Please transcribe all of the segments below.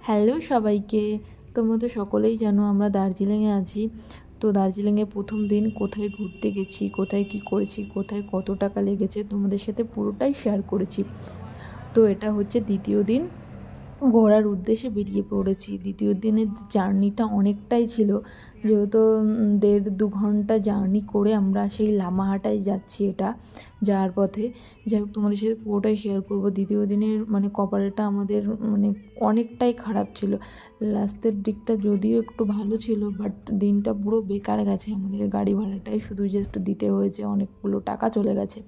Hello সবাইকে। তোমরা তো সকলেই জানো আমরা দার্জিলিংয়ে আছি। তো দার্জিলিংয়ে প্রথম দিন কোথায় ঘুরতে গেছি, কোথায় কী করেছি, কোথায় কত টাকা লেগেছে তোমাদের সাথে পুরোটাই শেয়ার করেছি। তো এটা হচ্ছে দ্বিতীয় দিন, ঘোরার উদ্দেশ্যে বেরিয়ে পড়েছি। দ্বিতীয় দিনের জার্নিটা অনেকটাই ছিল, যেহেতু 1.5-2 ঘন্টা জার্নি করে আমরা সেই লামাহাটায় যাচ্ছি। এটা যাওয়ার পথে যাই হোক তোমাদের সাথে পুরোটাই শেয়ার করব। দ্বিতীয় দিনের কপালটা আমাদের অনেকটাই খারাপ ছিল। লাস্টের দিকটা যদিও একটু ভালো ছিল, বাট দিনটা পুরো বেকার গেছে। আমাদের গাড়ি ভাড়াটাই শুধু জাস্ট দিতে হয়েছে, অনেকগুলো টাকা চলে গেছে।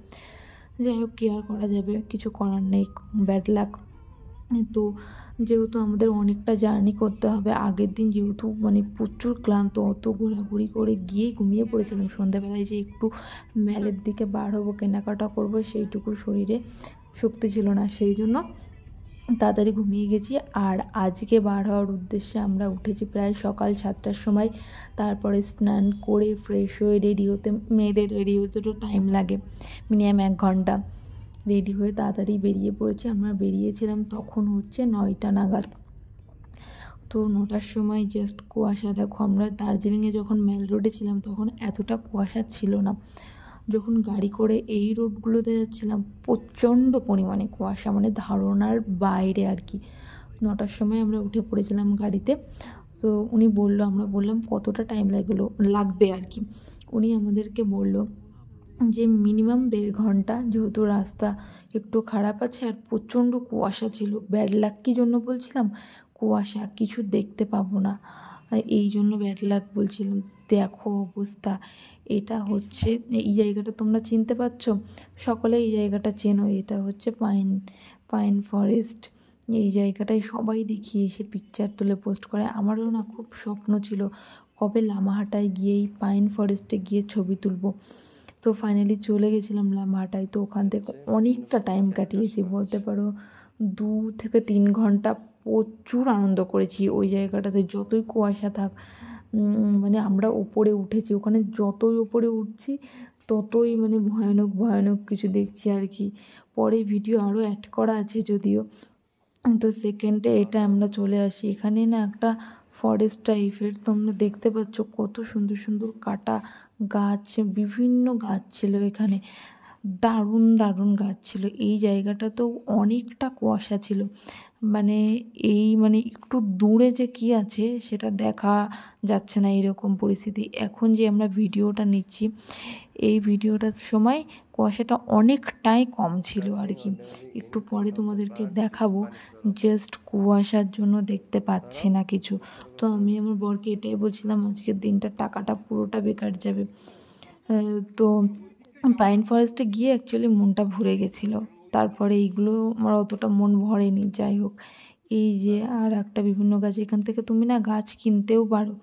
যাই হোক, কী আর করা যাবে, কিছু করার নেই, ব্যাড লাক। তো যেহেতু আমাদের অনেকটা জার্নি করতে হবে, আগের দিন যেহেতু প্রচুর ক্লান্ত, অত ঘোরাঘুরি করে গিয়েই ঘুমিয়ে পড়েছিলাম। সন্ধ্যাবেলায় যে একটু ম্যালের দিকে বার হবো, কেনাকাটা করবো, সেইটুকু শরীরে শক্তি ছিল না, সেই জন্য তাড়াতাড়ি ঘুমিয়ে গেছি। আর আজকে বার হওয়ার উদ্দেশ্যে আমরা উঠেছি প্রায় সকাল 7টার সময়। তারপরে স্নান করে ফ্রেশ হয়ে রেডি হতে, মেয়েদের রেডি হতে তো টাইম লাগে মিনিমাম 1 ঘন্টা। রেডি হয়ে তাড়াতাড়ি বেরিয়ে পড়েছি। আমরা বেরিয়েছিলাম তখন হচ্ছে 9টা নাগাদ। তো 9টার সময় জাস্ট কুয়াশা, দেখো আমরা দার্জিলিংয়ে যখন মেল রোডে ছিলাম তখন এতটা কুয়াশা ছিল না। যখন গাড়ি করে এই রোডগুলোতে যাচ্ছিলাম প্রচণ্ড পরিমাণে কুয়াশা, ধারণার বাইরে আর কি। 9টার সময় আমরা উঠে পড়েছিলাম গাড়িতে। তো উনি বললো, আমরা বললাম কতটা টাইম লাগবে আর কি। উনি আমাদেরকে বলল যে মিনিমাম 1.5 ঘন্টা, যেহেতু রাস্তা একটু খারাপ আছে আর প্রচণ্ড কুয়াশা ছিল। ব্যাড লাক কী জন্য বলছিলাম, কুয়াশা, কিছু দেখতে পাবো না, এই জন্য ব্যাড লাক বলছিলাম। দেখো অবস্থা, এটা হচ্ছে এই জায়গাটা তোমরা চিনতে পারছো, সকলে এই জায়গাটা চেনো। এটা হচ্ছে পাইন ফরেস্ট। এই জায়গাটায় সবাই দেখি এসে পিকচার তুলে পোস্ট করে। আমারও না খুব স্বপ্ন ছিল কবে লামাহাটায় গিয়ে এই পাইন ফরেস্টে গিয়ে ছবি তুলবো। তো ফাইনালি চলে গেছিলাম লামাহাটায়। তো ওখান থেকে অনেকটা টাইম কাটিয়েছি, বলতে পারো 2 থেকে 3 ঘন্টা। প্রচুর আনন্দ করেছি ওই জায়গাটাতে, যতই কুয়াশা থাক। আমরা ওপরে উঠেছি, ওখানে যতই ওপরে উঠছি ততই ভয়ানক ভয়ানক কিছু দেখছি আর কি। পরে ভিডিও আরও অ্যাড করা আছে যদিও। তো সেকেন্ডে এটা আমরা চলে আসি। এখানে না একটা ফরেস্ট টাইপের, তোমরা দেখতে পাচ্ছ কত সুন্দর সুন্দর কাটা গাছ, বিভিন্ন গাছ ছিল এখানে, দারুণ দারুণ গাছ ছিল। এই জায়গাটাতেও অনেকটা কুয়াশা ছিল, একটু দূরে যে কি আছে সেটা দেখা যাচ্ছে না, এরকম পরিস্থিতি। এখন যে আমরা ভিডিওটা নিচ্ছি, এই ভিডিওটার সময় কুয়াশাটা অনেকটাই কম ছিল আর কি। একটু পরে তোমাদেরকে দেখাবো, জাস্ট কুয়াশার জন্য দেখতে পাচ্ছি না কিছু। তো আমি আমার বরকে এটাই বলছিলাম, আজকের দিনটা টাকাটা পুরোটা বেকার যাবে। তো পাইন ফরেস্টে গিয়ে অ্যাকচুয়ালি মনটা ভরে গেছিলো। তারপরে এইগুলো আমার অতটা মন ভরেনি। যাই হোক, এই যে আর একটা বিভিন্ন গাছ, এখান থেকে তুমি না গাছ কিনতেও পারো।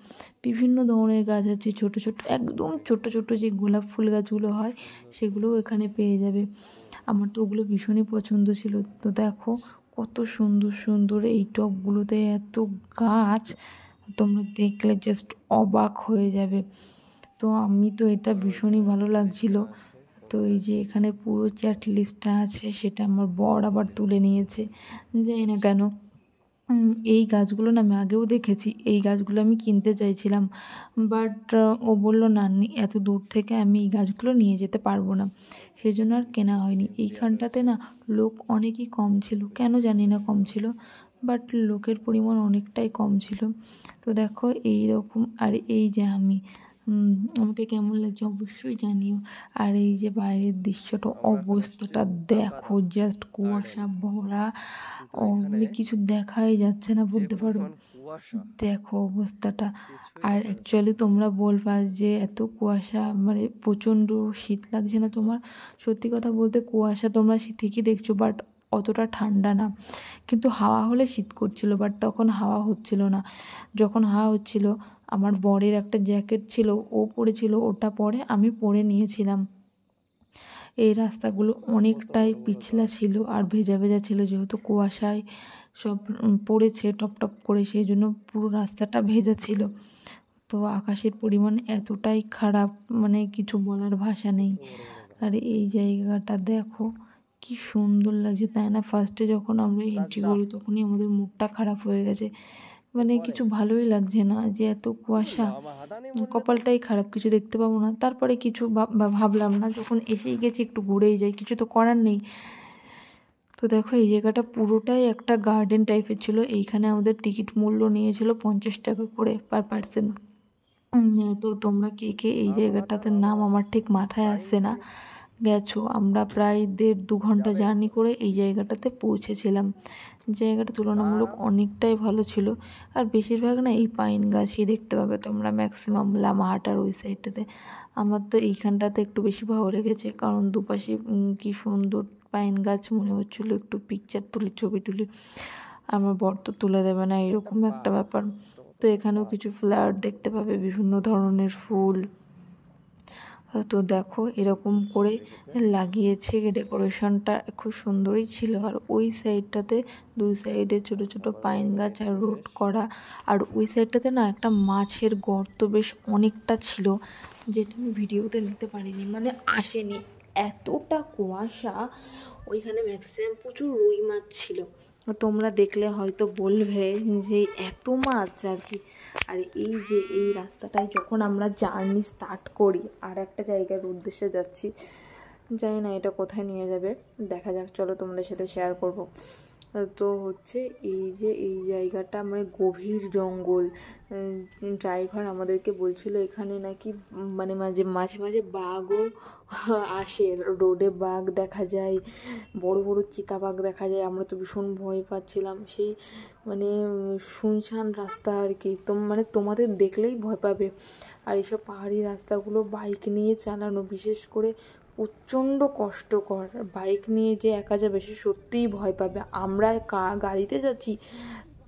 বিভিন্ন ধরনের গাছ আছে, ছোট ছোট, একদম ছোট ছোট যে গোলাপ ফুল গাছগুলো হয় সেগুলোও এখানে পেয়ে যাবে। আমার তো ওগুলো ভীষণই পছন্দ ছিল। তো দেখো কত সুন্দর সুন্দর এই টবগুলোতে এত গাছ, তোমরা দেখলে জাস্ট অবাক হয়ে যাবে। তো আমি তো এটা ভীষণই ভালো লাগছিল। তো এই যে এখানে পুরো চ্যাট লিস্টটা আছে, সেটা আমার বর আবার তুলে নিয়েছে, জানি না কেন। এই গাছগুলো না আমি আগেও দেখেছি, এই গাছগুলো আমি কিনতে চাইছিলাম, বাট ও বলল না, এত দূর থেকে আমি এই গাছগুলো নিয়ে যেতে পারবো না, সেই জন্য আর কেনা হয়নি। এইখানটাতে না লোক অনেকই কম ছিল, কেন জানি না কম ছিল, বাট লোকের পরিমাণ অনেকটাই কম ছিল। তো দেখো এই রকম, আর এই যে আমাকে কেমন লাগছে অবশ্যই জানিও। আর এই যে বাইরের দৃশ্যটা, অবস্থাটা দেখো, জাস্ট কুয়াশা ভরা, কিছু দেখাই যাচ্ছে না বলতে পারো। দেখো অবস্থাটা। আর অ্যাকচুয়ালি তোমরা বলবা যে এত কুয়াশা, প্রচণ্ড শীত লাগছে না তোমার? সত্যি কথা বলতে কুয়াশা তোমরা ঠিকই দেখছো, বাট অতটা ঠান্ডা না। কিন্তু হাওয়া হলে শীত করছিল, বাট তখন হাওয়া হচ্ছিল না। যখন হাওয়া হচ্ছিল, আমার বরের একটা জ্যাকেট ছিল, ও পরেছিল, ওটা পরে আমি পরে নিয়েছিলাম। এই রাস্তাগুলো অনেকটাই পিছলা ছিল আর ভেজা ভেজা ছিল, যেহেতু কুয়াশায় সব পড়েছে টপ টপ করে, সেই জন্য পুরো রাস্তাটা ভেজা ছিল। তো আকাশের পরিমাণ এতটাই খারাপ, কিছু বলার ভাষা নেই। আর এই জায়গাটা দেখো, কি সুন্দর লাগছে তাই না? ফার্স্টে যখন আমরা এন্ট্রি করি তখনই আমাদের মুডটা খারাপ হয়ে গেছে, মানে কিছু ভালোই লাগছে না, যে এত কুয়াশা, কপালটাই খারাপ, কিছু দেখতে পাবো না। তারপরে কিছু ভাবলাম না, যখন এসেই গেছি একটু ঘুরেই যাই, কিছু তো করার নেই। তো দেখো এই জায়গাটা পুরোটাই একটা গার্ডেন টাইপের ছিল। এইখানে আমাদের টিকিট মূল্য নিয়েছিল 50 টাকা করে পার পার্সন। তো তোমরা কে কে এই জায়গাটাতে নাম আমার ঠিক মাথায় আসছে না গেছো, আমরা প্রায় 1.5-2 ঘন্টা জার্নি করে এই জায়গাটাতে পৌঁছেছিলাম। জায়গাটা তুলনামূলক অনেকটাই ভালো ছিল, আর বেশিরভাগ না এই পাইন গাছই দেখতে পাবে তোমরা ম্যাক্সিমাম লামাহাটার ওই সাইডটাতে। আমার তো এইখানটাতে একটু বেশি ভালো লেগেছে, কারণ দুপাশে কি সুন্দর পাইন গাছ, মনে হচ্ছিলো একটু পিকচার তুলি, ছবি তুলি। আমার বর তো তুলে দেবে না, এরকম একটা ব্যাপার। তো এখানেও কিছু ফ্লাওয়ার দেখতে পাবে, বিভিন্ন ধরনের ফুল। তো দেখো এরকম করে লাগিয়েছে, ডেকোরেশনটা খুব সুন্দরই ছিল। আর ওই সাইডটাতে 2 সাইডে ছোট ছোট পাইন গাছ আর রোড করা। আর ওই সাইডটাতে না একটা মাছের গর্ত বেশ অনেকটা ছিল, যেটা আমি ভিডিওতে নিতে পারিনি, মানে আসেনি, এতটা কুয়াশা। ওইখানে ম্যাক্সিমাম প্রচুর রুই মাছ ছিল, তোমরা দেখলে হয়তো বলবে যে এত মাছ আর কি। আর এই যে এই রাস্তাটায় যখন আমরা জার্নি স্টার্ট করি, আর একটা জায়গার উদ্দেশ্যে যাচ্ছি, জানি না এটা কোথায় নিয়ে যাবে, দেখা যাক, চলো তোমাদের সাথে শেয়ার করব। তো হচ্ছে এই যে এই জায়গাটা মানে গভীর জঙ্গল। ড্রাইভার আমাদেরকে বলছিল এখানে নাকি মানে মাঝে মাঝে বাঘও আসে, রোডে বাঘ দেখা যায়, বড় বড় চিতাবাঘ দেখা যায়। আমরা তো ভীষণ ভয় পাচ্ছিলাম, সেই মানে শুনশান রাস্তা আর কি, মানে তোমাদের দেখলেই ভয় পাবে। আর এইসব পাহাড়ি রাস্তাগুলো বাইক নিয়ে চালানো বিশেষ করে প্রচণ্ড কষ্টকর। বাইক নিয়ে যে একা যাবে সে সত্যিই ভয় পাবে। আমরা গাড়িতে যাচ্ছি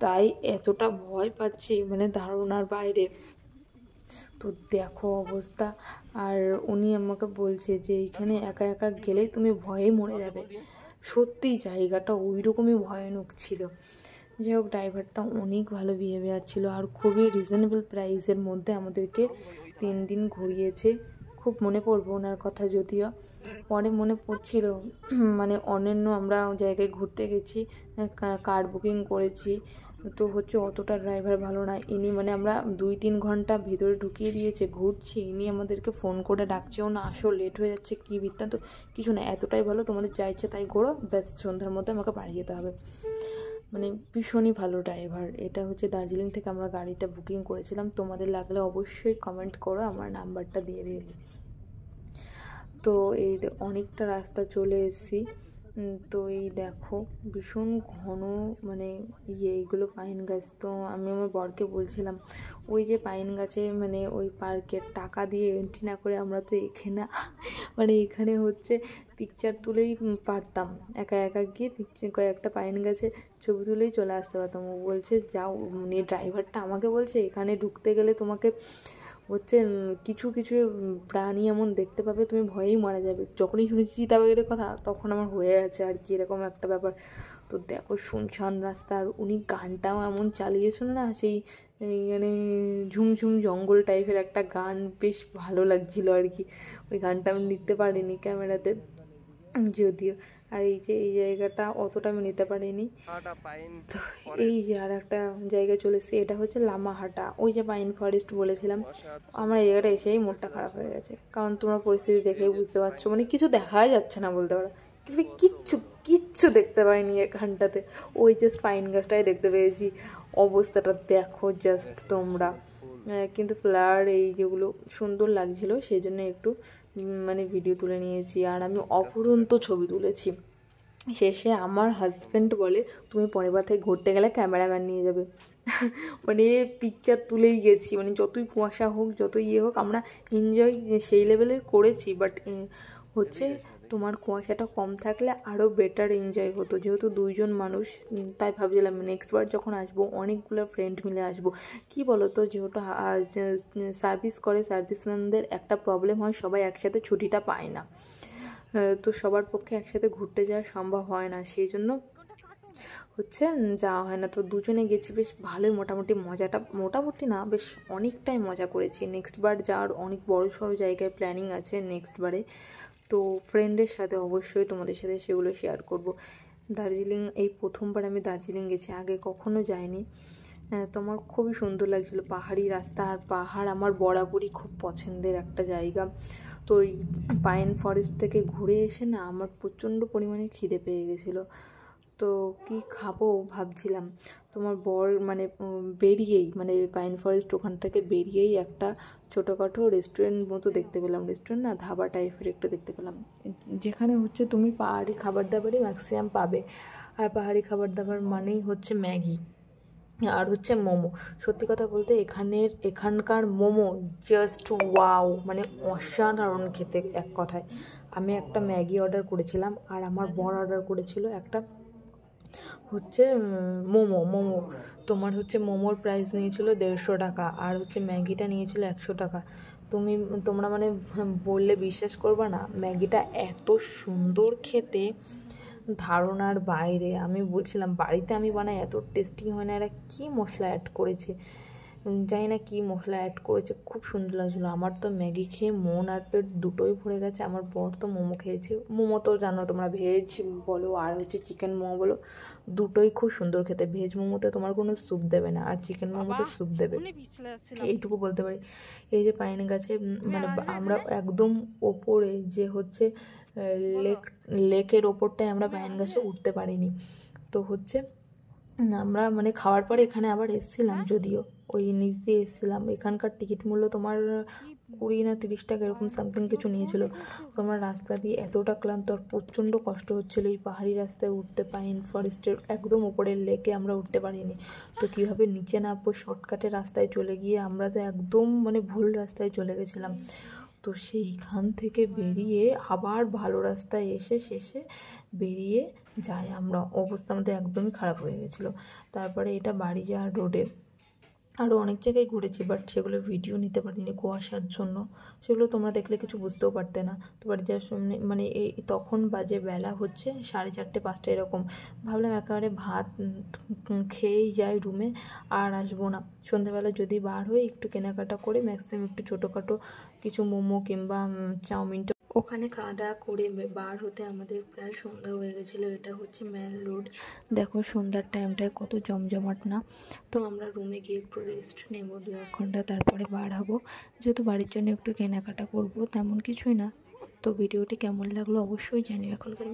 তাই এতটা ভয় পাচ্ছি মানে ধারণার বাইরে। তো দেখো অবস্থা। আর উনি আমাকে বলছে যে এইখানে একা একা গেলেই তুমি ভয়ে মরে যাবে। সত্যিই জায়গাটা ওই রকমই ভয়ানক ছিল। যাই হোক, ড্রাইভারটা অনেক ভালো বিহেভিয়ার ছিল, আর খুবই রিজনেবল প্রাইসের মধ্যে আমাদেরকে 3 দিন ঘুরিয়েছে। খুব মনে পড়বে ওনার কথা, যদিও পরে মনে পড়ছিল মানে অন্যান্য আমরা জায়গায় ঘুরতে গেছি, কার বুকিং করেছি, তো হচ্ছে অতটা ড্রাইভার ভালো না। ইনি মানে আমরা 2-3 ঘন্টা ভিতরে ঢুকিয়ে দিয়েছে, ঘুরছি, ইনি আমাদেরকে ফোন করে ডাকছেও না, আসো লেট হয়ে যাচ্ছে, কী বৃত্তান্ত, কিছু না, এতটাই ভালো, তোমাদের যা ইচ্ছে তাই ঘোরো, ব্যাস সন্ধ্যার মধ্যে আমাকে বাড়ি যেতে হবে। মানে ভীষণই ভালো ড্রাইভার। এটা হচ্ছে দার্জিলিং থেকে আমরা গাড়িটা বুকিং করেছিলাম। তোমাদের লাগলে অবশ্যই কমেন্ট করো, আমার নাম্বারটা দিয়ে দেবে। তো এই অনেকটা রাস্তা চলে এসেছি। তো এই দেখো ভীষণ ঘন মানে এইগুলো পাইন গাছ। তো আমি আমার বরকে বলছিলাম ওই যে পাইন গাছে মানে ওই পার্কের টাকা দিয়ে এন্ট্রি না করে আমরা তো এখানে মানে এখানে হচ্ছে পিকচার তুলেই পারতাম, একা একা গিয়ে কয়েকটা পাইন গাছে ছবি তুলেই চলে আসতে পারতাম। ও বলছে যাও, মানে ড্রাইভারটা আমাকে বলছে এখানে ঢুকতে গেলে তোমাকে হচ্ছে কিছু কিছু প্রাণী এমন দেখতে পাবে তুমি ভয়েই মারা যাবে। যখনই শুনেছি চিতাবাঘের কথা তখন আমার হয়ে আছে আর কি, এরকম একটা ব্যাপার। তো দেখো শুনশান রাস্তা, আর উনি গানটাও এমন চালিয়েছিল না, সেই মানে ঝুমঝুম জঙ্গল টাইপের একটা গান, বেশ ভালো লাগছিল আর কি। ওই গানটা আমি নিতে পারিনি ক্যামেরাতে যদিও। আর এই যে এই জায়গাটা অতটা আমি নিতে পারিনি। তো এই যে আর একটা জায়গায় চলে এসেছি, এটা হচ্ছে লামাহাটা, ওই যে পাইন ফরেস্ট বলেছিলাম। আমার এই জায়গাটা এসেই মুডটা খারাপ হয়ে গেছে, কারণ তোমার পরিস্থিতি দেখেই বুঝতে পারছো, মানে কিছু দেখাই যাচ্ছে না বলতে পারো, কিন্তু কিচ্ছু দেখতে পাইনি এখানটাতে। ওই জাস্ট পাইন গাছটাই দেখতে পেয়েছি। অবস্থাটা দেখো জাস্ট তোমরা। কিন্তু ফ্লাওয়ার এই যেগুলো সুন্দর লাগছিল সেই জন্য একটু মানে ভিডিও তুলে নিয়েছি, আর আমি অফুরন্ত ছবি তুলেছি। শেষে আমার হাজব্যান্ড বলে তুমি পরের বার থেকে ঘুরতে গেলে ক্যামেরাম্যান নিয়ে যাবে। মানে পিকচার তুলেই গেছি, মানে যতই কুয়াশা হোক যতই ইয়ে হোক আমরা এনজয় সেই লেভেলের করেছি। বাট হচ্ছে তোমার কুয়াশাটা কম থাকলে আরও বেটার এনজয় হতো, যেহেতু 2 জন মানুষ, তাই ভাবছিলাম নেক্সট বার যখন আসবো অনেকগুলো ফ্রেন্ড মিলে আসবো। কি বলো তো, যেহেতু সার্ভিস করে সার্ভিসম্যানদের একটা প্রবলেম হয়, সবাই একসাথে ছুটিটা পায় না, তো সবার পক্ষে একসাথে ঘুরতে যাওয়া সম্ভব হয় না, সেই জন্য হচ্ছে যাওয়া হয় না। তো দুজনে গেছি, বেশ ভালোই মোটামুটি না, বেশ অনেকটাই মজা করেছি। নেক্সট বার যাওয়ার অনেক বড় সড়ো জায়গায় প্ল্যানিং আছে নেক্সট বারে। তো ফ্রেন্ডের সাথে অবশ্যই তোমাদের সাথে সেগুলো শেয়ার করব। দার্জিলিং এই প্রথমবার আমি দার্জিলিং গেছি, আগে কখনো যাইনি। তো আমার খুবই সুন্দর লাগছিলো, পাহাড়ি রাস্তা, আর পাহাড় আমার বরাবরই খুব পছন্দের একটা জায়গা। তো ওই পাইন ফরেস্ট থেকে ঘুরে এসে না আমার প্রচণ্ড পরিমাণে খিদে পেয়ে গেছিলো। তো কি খাবো ভাবছিলাম, তোমার বর মানে বেরিয়েই মানে পাইন ফরেস্ট ওখান থেকে বেরিয়েই একটা ছোটোখাটো রেস্টুরেন্ট মতো দেখতে পেলাম, রেস্টুরেন্ট না ধাবা টাইপের একটা দেখতে পেলাম, যেখানে হচ্ছে তুমি পাহাড়ি খাবার দাবারই ম্যাক্সিমাম পাবে। আর পাহাড়ি খাবার দাবার মানেই হচ্ছে ম্যাগি আর হচ্ছে মোমো। সত্যি কথা বলতে এখানকার মোমো জাস্ট ওয়াও, মানে অসাধারণ খেতে এক কথায়। আমি একটা ম্যাগি অর্ডার করেছিলাম আর আমার বর অর্ডার করেছিল একটা হচ্ছে মোমো। তোমার হচ্ছে মোমোর প্রাইস নিয়েছিল 150 টাকা আর হচ্ছে ম্যাগিটা নিয়েছিল 100 টাকা। তোমরা মানে বললে বিশ্বাস করবে না, ম্যাগিটা এত সুন্দর খেতে, ধারণার বাইরে। আমি বলছিলাম বাড়িতে আমি বানাই এত টেস্টি হয় না, এরা কী মশলা অ্যাড করেছে, জানি না কী মশলা অ্যাড করেছে, খুব সুন্দর লাগছিলো। আমার তো ম্যাগি খেয়ে মন আর পেট দুটোই ভরে গেছে। আমার বর তো মোমো খেয়েছে, মোমো তো জানো তোমরা, ভেজ বলো আর হচ্ছে চিকেন মোমো বলো, দুটোই খুব সুন্দর খেতে। ভেজ মোমোতে তোমার কোনো স্যুপ দেবে না আর চিকেন মোমোতে স্যুপ দেবে, এইটুকু বলতে পারি। এই যে পাইন গাছে মানে আমরা একদম ওপরে যে হচ্ছে লেকের ওপরটায় আমরা পাইন গাছে উঠতে পারিনি। তো হচ্ছে আমরা মানে খাওয়ার পরে এখানে আবার এসেছিলাম, যদিও ওই নিচ দিয়ে এসেছিলাম। এখানকার টিকিট মূল্য তোমার 20 না 30 টাকা এরকম সামথিং কিছু নিয়েছিল। তো আমার রাস্তা দিয়ে এতটা ক্লান্ত আর প্রচণ্ড কষ্ট হচ্ছিলো এই পাহাড়ি রাস্তায় উঠতে, পাইন ফরেস্টের একদম উপরের লেকে আমরা উঠতে পারিনি। তো কীভাবে নিচে নামবো, শর্টকাটের রাস্তায় চলে গিয়ে আমরা তো একদম মানে ভুল রাস্তায় চলে গেছিলাম। তো সেইখান থেকে বেরিয়ে আবার ভালো রাস্তায় এসে শেষে বেরিয়ে যাই আমরা, অবস্থা আমাদের একদমই খারাপ হয়ে গেছিলো। তারপরে এটা বাড়ি যাওয়ার রোডে আরও অনেক জায়গায় ঘুরেছি, বাট সেগুলো ভিডিও নিতে পারিনি কুয়াশার জন্য, সেগুলো তোমরা দেখলে কিছু বুঝতেও পারতে না। তো বাড়ি যাওয়ার সময় মানে এই তখন বাজে বেলা হচ্ছে 4:30-5টা এরকম। ভাবলাম একেবারে ভাত খেয়েই যাই রুমে, আর আসবো না। সন্ধ্যাবেলা যদি বার হই একটু কেনাকাটা করে ম্যাক্সিমাম একটু ছোটোখাটো কিছু মোমো কিংবা চাউমিন ওখানে খাওয়া দাওয়া করে বার হতে আমাদের প্রায় সন্ধ্যা হয়ে গেছিলো। এটা হচ্ছে মেল রোড, দেখো সন্ধ্যার টাইমটায় কত জমজমাট না। তো আমরা রুমে গিয়ে একটু রেস্ট নেব 2-1 ঘন্টা, তারপরে বার হবো, যেহেতু বাড়ির জন্য একটু কেনাকাটা করব, তেমন কিছুই না। তো ভিডিওটি কেমন লাগলো অবশ্যই জানিও। এখনকার